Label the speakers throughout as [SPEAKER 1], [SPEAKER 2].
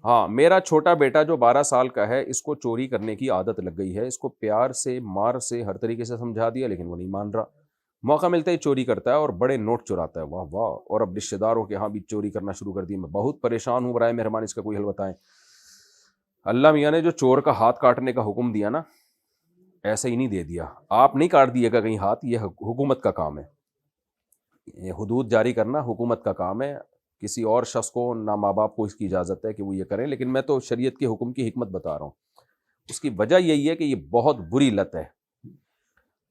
[SPEAKER 1] ہاں میرا چھوٹا بیٹا جو 12 سال کا ہے، اس کو چوری کرنے کی عادت لگ گئی ہے، اس کو پیار سے مار سے ہر طریقے سے سمجھا دیا لیکن وہ نہیں مان رہا، موقع ملتا ہی چوری کرتا ہے اور بڑے نوٹ چراتا ہے، واہ واہ، اور اب رشتہ داروں کے ہاں بھی چوری کرنا شروع کر دی۔ میں بہت پریشان ہوں، برائے مہربانی اس کا کوئی حل بتائیں۔ اللہ میاں نے جو چور کا ہاتھ کاٹنے کا حکم دیا نا، ایسے ہی نہیں دے دیا، آپ نہیں کاٹ دیے گا کہیں ہاتھ، یہ حکومت کا کام ہے، یہ حدود جاری کرنا حکومت کا کام ہے، کسی اور شخص کو نہ ماں باپ کو اس کی اجازت ہے کہ وہ یہ کریں، لیکن میں تو شریعت کے حکم کی حکمت بتا رہا ہوں۔ اس کی وجہ یہی ہے کہ یہ بہت بری لت ہے۔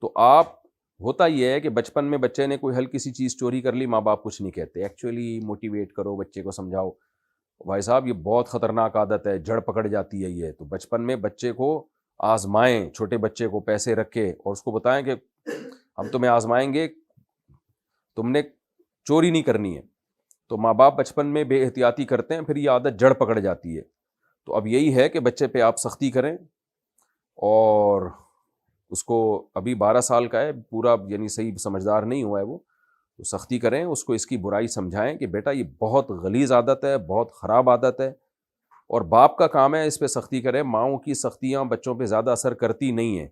[SPEAKER 1] تو آپ، ہوتا یہ ہے کہ بچپن میں بچے نے کوئی ہلکی سی چیز چوری کر لی، ماں باپ کچھ نہیں کہتے، ایکچولی موٹیویٹ کرو، بچے کو سمجھاؤ بھائی صاحب یہ بہت خطرناک عادت ہے، جڑ پکڑ جاتی ہے یہ۔ تو بچپن میں بچے کو آزمائیں، چھوٹے بچے کو پیسے رکھے اور اس کو بتائیں کہ ہم تمہیں آزمائیں گے، تم نے چوری نہیں کرنی ہے۔ تو ماں باپ بچپن میں بے احتیاطی کرتے ہیں، پھر یہ عادت جڑ پکڑ جاتی ہے۔ تو اب یہی ہے کہ بچے پہ آپ سختی کریں، اور اس کو ابھی 12 سال کا ہے، پورا یعنی صحیح سمجھدار نہیں ہوا ہے وہ، تو سختی کریں، اس کو اس کی برائی سمجھائیں کہ بیٹا یہ بہت غلیظ عادت ہے، بہت خراب عادت ہے، اور باپ کا کام ہے اس پہ سختی کریں۔ ماؤں کی سختیاں بچوں پہ زیادہ اثر کرتی نہیں ہیں،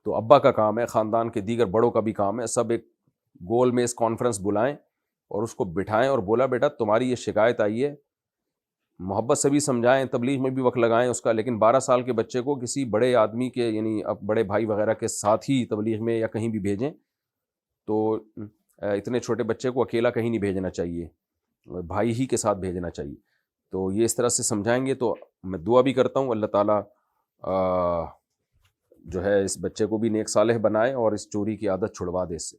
[SPEAKER 1] تو ابا کا کام ہے، خاندان کے دیگر بڑوں کا بھی کام ہے، سب ایک گول میں اس کانفرنس بلائیں اور اس کو بٹھائیں اور بولا بیٹا تمہاری یہ شکایت آئی ہے، محبت سے بھی سمجھائیں، تبلیغ میں بھی وقت لگائیں اس کا، لیکن 12 سال کے بچے کو کسی بڑے آدمی کے یعنی اب بڑے بھائی وغیرہ کے ساتھ ہی تبلیغ میں یا کہیں بھی بھیجیں، تو اتنے چھوٹے بچے کو اکیلا کہیں نہیں بھیجنا چاہیے، بھائی ہی کے ساتھ بھیجنا چاہیے۔ تو یہ اس طرح سے سمجھائیں گے تو میں دعا بھی کرتا ہوں اللہ تعالیٰ جو ہے اس بچے کو بھی نیک صالح بنائے اور اس چوری کی عادت چھڑوا دے اس سے۔